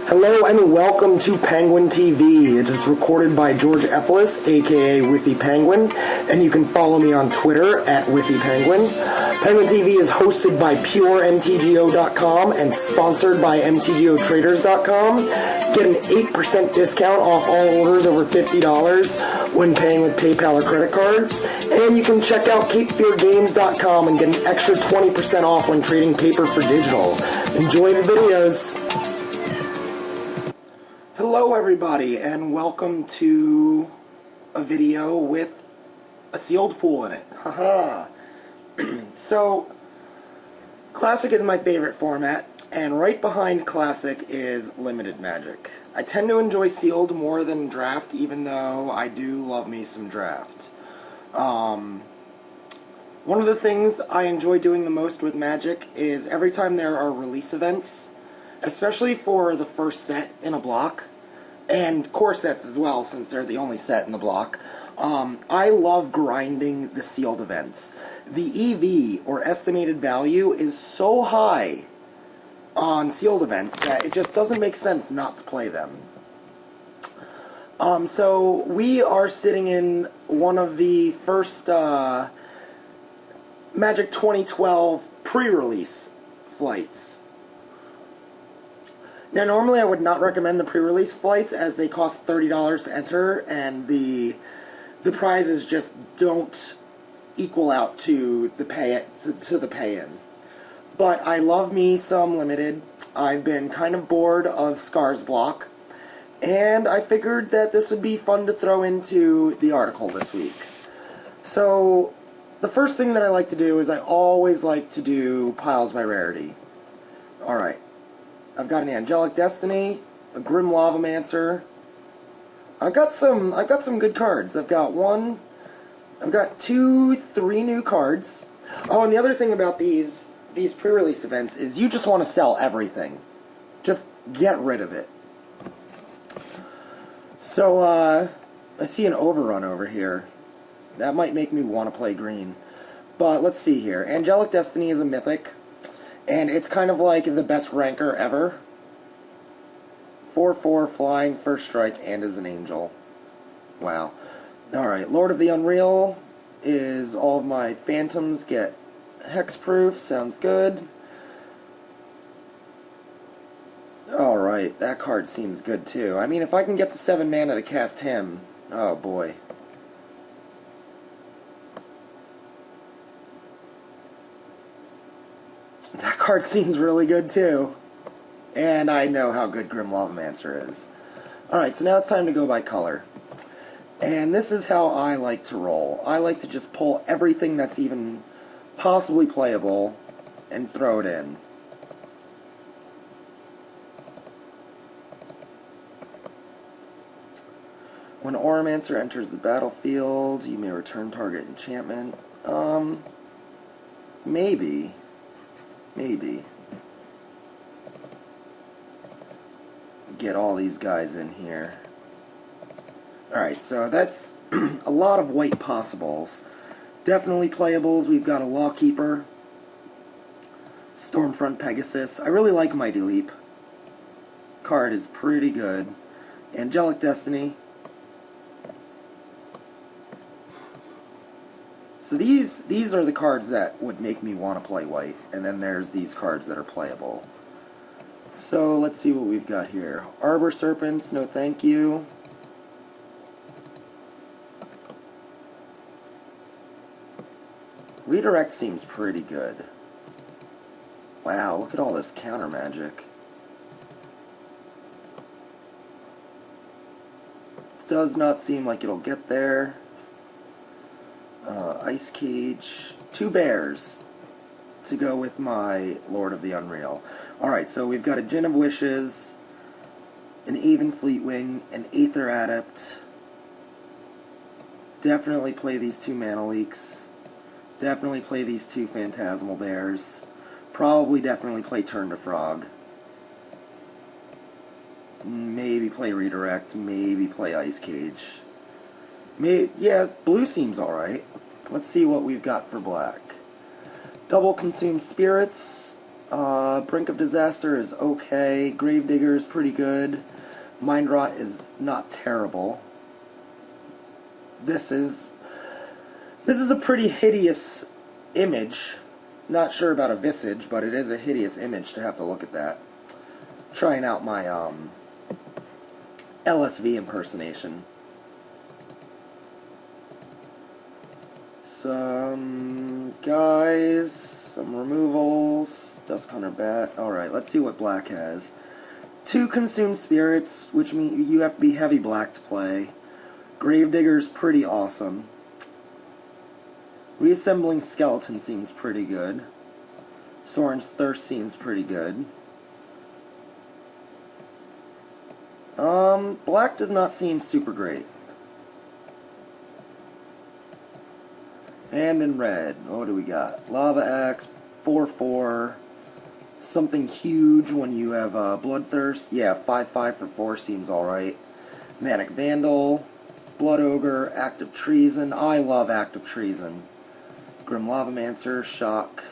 Hello and welcome to Penguin TV. It is recorded by George Ephelis, aka Whiffy Penguin, and you can follow me on Twitter at Whiffy Penguin. Penguin TV is hosted by PureMTGO.com and sponsored by MTGOTraders.com. Get an 8% discount off all orders over $50 when paying with PayPal or credit card. And you can check out CapeFearGames.com and get an extra 20% off when trading paper for digital. Enjoy the videos. Hello everybody, and welcome to a video with a sealed pool in it. Haha. So, Classic is my favorite format, and right behind Classic is Limited Magic. I tend to enjoy sealed more than draft, even though I do love me some draft. One of the things I enjoy doing the most with Magic is every time there are release events, especially for the first set in a block, and core sets as well, since they're the only set in the block. I love grinding the sealed events. The EV, or estimated value, is so high on sealed events that it just doesn't make sense not to play them. So we are sitting in one of the first Magic 2012 pre-release flights. Now, normally I would not recommend the pre-release flights as they cost $30 to enter, and the prizes just don't equal out to the pay-in. But I love me some limited. I've been kind of bored of Scar's block, and I figured that this would be fun to throw into the article this week. So, the first thing that I like to do is I always like to do piles by rarity. Alright. I've got an Angelic Destiny, a Grim Lavamancer. I've got some good cards. I've got 3 new cards. Oh, and the other thing about these pre-release events is you just want to sell everything. Just get rid of it. So, I see an overrun over here. That might make me want to play green. But let's see here. Angelic Destiny is a mythic. And it's kind of like the best ranker ever. 4/4 flying, first strike, and is an angel. Wow. Alright, Lord of the Unreal is all of my phantoms get hexproof. Sounds good. Alright, that card seems good too. I mean, if I can get the 7 mana to cast him, oh boy. That card seems really good too. And I know how good Grim Lavamancer is. Alright, so now it's time to go by color. And this is how I like to roll. I like to just pull everything that's even possibly playable and throw it in. When Auramancer enters the battlefield, you may return target enchantment. Maybe. Get all these guys in here. Alright, so that's a lot of white possibles. Definitely playables. We've got a Lawkeeper, Stormfront Pegasus. I really like Mighty Leap. Card is pretty good. Angelic Destiny. So these are the cards that would make me want to play white, and then there's these cards that are playable. So let's see what we've got here. Arbor Serpents, no thank you. Redirect seems pretty good. Wow, look at all this counter magic. Does not seem like it'll get there. Ice Cage, 2 bears to go with my Lord of the Unreal. Alright, so we've got a Gin of Wishes, an Aven Fleetwing, an Aether Adept. Definitely play these 2 Mana Leaks. Definitely play these 2 Phantasmal Bears. Probably definitely play Turn to Frog. Maybe play Redirect, maybe play Ice Cage. Yeah, blue seems alright. Let's see what we've got for black. Double Consumed Spirits, Brink of Disaster is okay. Gravedigger is pretty good. Mind Rot is not terrible. This is a pretty hideous image. Not sure about a visage, but it is a hideous image to have to look at that. Trying out my LSV impersonation. Some guys, some removals, Dusk Hunter Bat. Alright, let's see what black has. 2 Consumed Spirits, which means you have to be heavy black to play. Gravedigger's pretty awesome. Reassembling Skeleton seems pretty good. Soren's Thirst seems pretty good. Black does not seem super great. And in red, what do we got? Lava Axe, 4/4. Something huge when you have Bloodthirst. Yeah, 5/5 for 4 seems alright. Manic Vandal, Blood Ogre, Act of Treason. I love Act of Treason. Grim Lavamancer, Shock.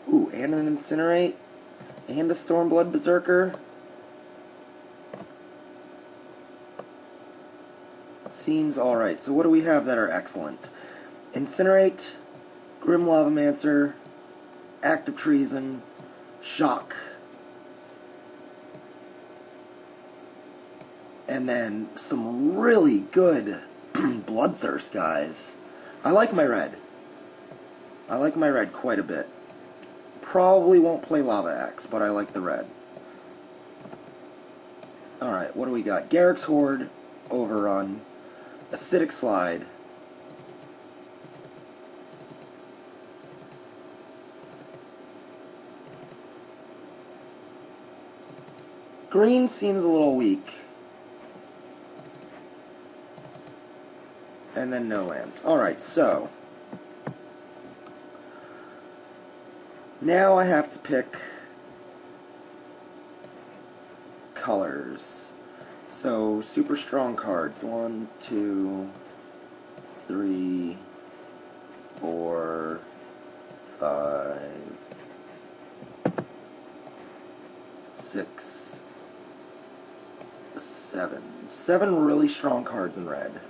Ooh, and an Incinerate. And a Stormblood Berserker. Seems alright. So what do we have that are excellent? Incinerate, Grim Lavamancer, Act of Treason, Shock. And then some really good Bloodthirst guys. I like my red. I like my red quite a bit. Probably won't play Lava Axe, but I like the red. Alright, what do we got? Garrick's Horde, Overrun, Acidic Slide, green seems a little weak. And then no lands. Alright, so now I have to pick colors. So, super strong cards. 1, 2, 3, 4, 5, 6, 7. 7 really strong cards in red.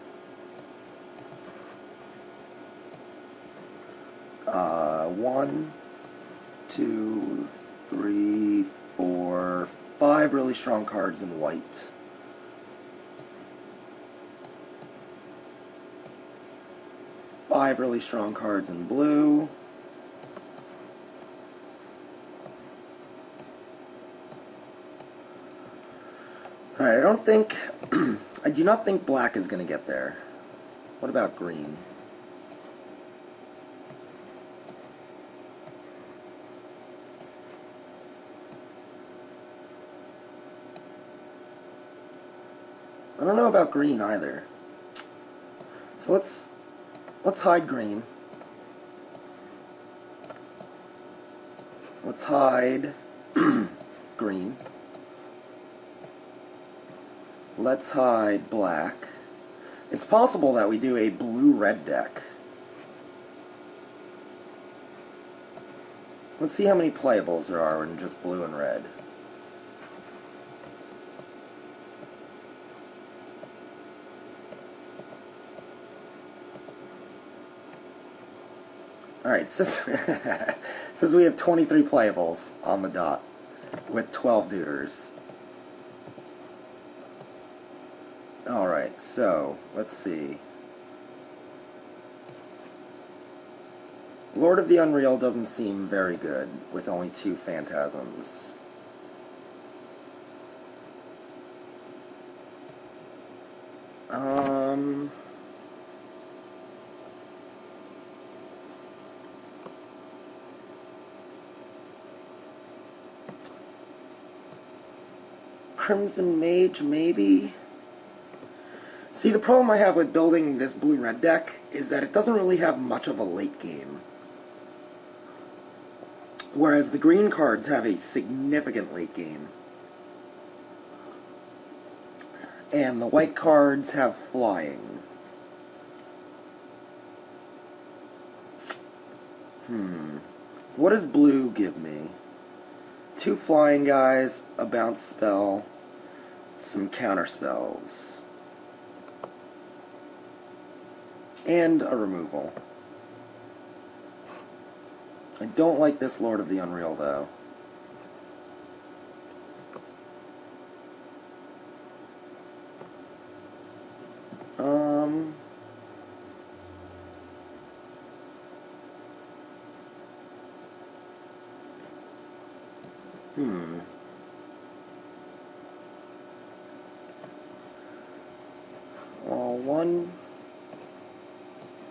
1, 2, 3, 4, 5 really strong cards in white. Five really strong cards in blue. Alright, I do not think black is going to get there. What about green? I don't know about green either. So let's hide green. Let's hide green. Let's hide black. It's possible that we do a blue-red deck. Let's see how many playables there are in just blue and red. Alright, says we have 23 playables on the dot with 12 duders. Alright, so, let's see. Lord of the Unreal doesn't seem very good with only 2 phantasms. Crimson Mage, maybe? See, the problem I have with building this blue-red deck is that it doesn't really have much of a late game. Whereas the green cards have a significant late game. And the white cards have flying. What does blue give me? 2 flying guys, a bounce spell, some counter spells, and a removal. I don't like this Lord of the Unreal, though. Well, 1,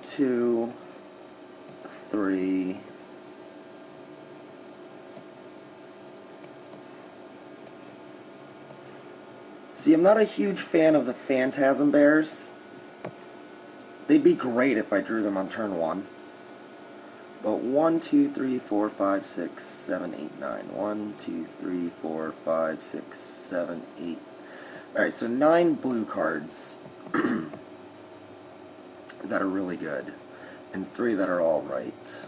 2, 3... See, I'm not a huge fan of the Phantasm Bears. They'd be great if I drew them on turn 1. But 1, 2, 3, 4, 5, 6, 7, 8, 9. 1, 2, 3, 4, 5, 6, 7, 8. Alright, so 9 blue cards that are really good. And 3 that are alright.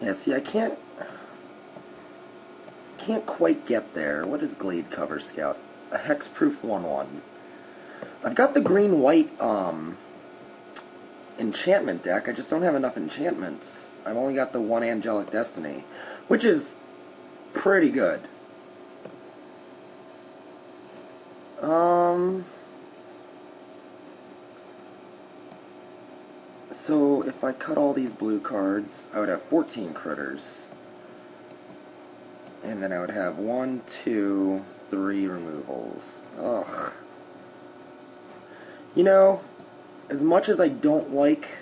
Yeah, see, I can't quite get there. What is Glade Cover Scout? A hexproof 1/1. I've got the green-white enchantment deck. I just don't have enough enchantments. I've only got the 1 Angelic Destiny, which is pretty good. So if I cut all these blue cards, I would have 14 critters. And then I would have 1, 2, 3 removals. Ugh. You know, as much as I don't like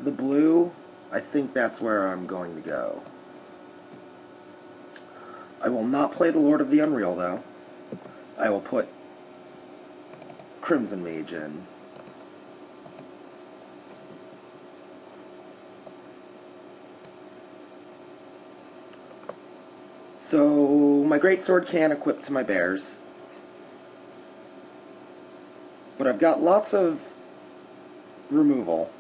the blue, I think that's where I'm going to go. I will not play the Lord of the Unreal, though. I will put Crimson Mage in. So, my Greatsword can equip to my bears. But I've got lots of removal.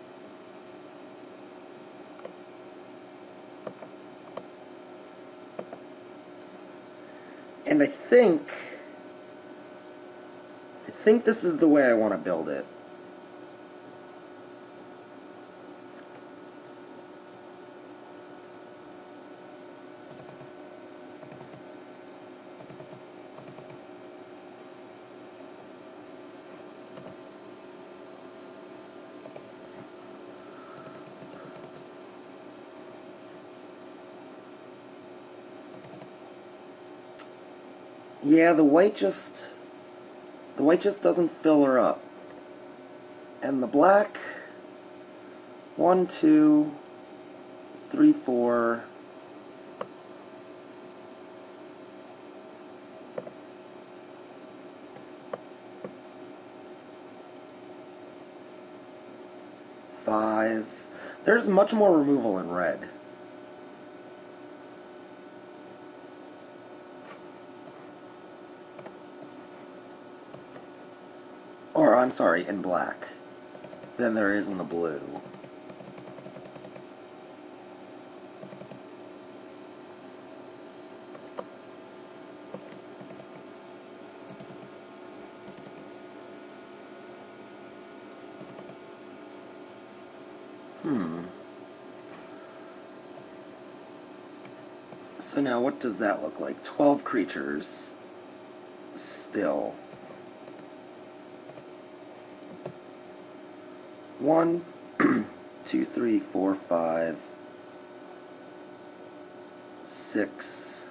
And I think this is the way I want to build it. Yeah, the white just doesn't fill her up. And the black, 1, 2, 3, 4. Five. There's much more removal in red. Or, I'm sorry, in black, than there is in the blue. So now what does that look like? 12 creatures. Still. 1, 2, 3, 4, 5, 6,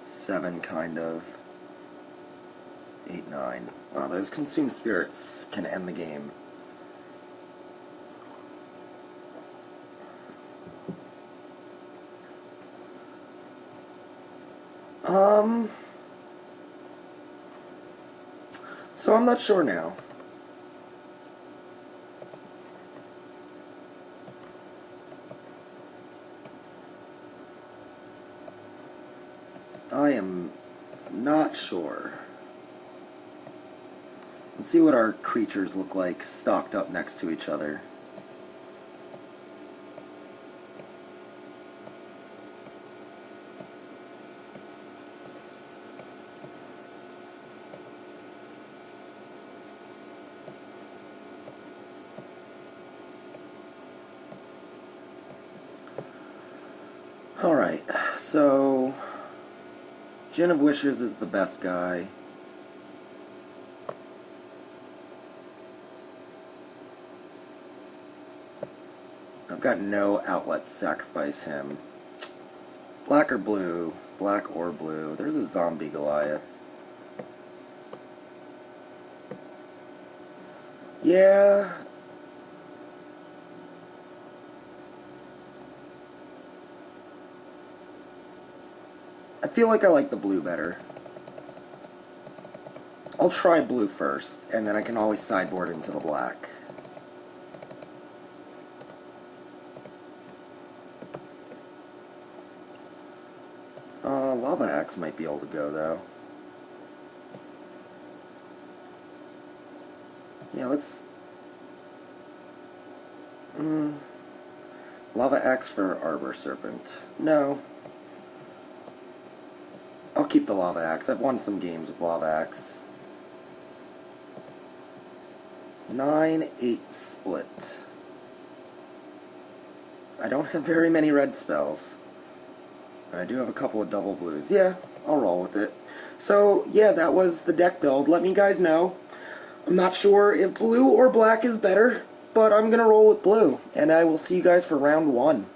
7, kind of. 8, 9. Oh, those consumed spirits can end the game. So So I'm not sure now. I am not sure. Let's see what our creatures look like stocked up next to each other. Alright, so Gin of Wishes is the best guy. I've got no outlet to sacrifice him. Black or blue? Black or blue. There's a zombie Goliath. Yeah. I feel like I like the blue better. I'll try blue first, and then I can always sideboard into the black. Lava Axe might be able to go, though. Yeah, let's... Lava Axe for Arbor Serpent. No. I'll keep the Lava Axe. I've won some games with Lava Axe. 9-8 split. I don't have very many red spells. I do have a couple of double blues. Yeah, I'll roll with it. So, yeah, that was the deck build. Let me guys know. I'm not sure if blue or black is better, but I'm going to roll with blue. And I will see you guys for round 1.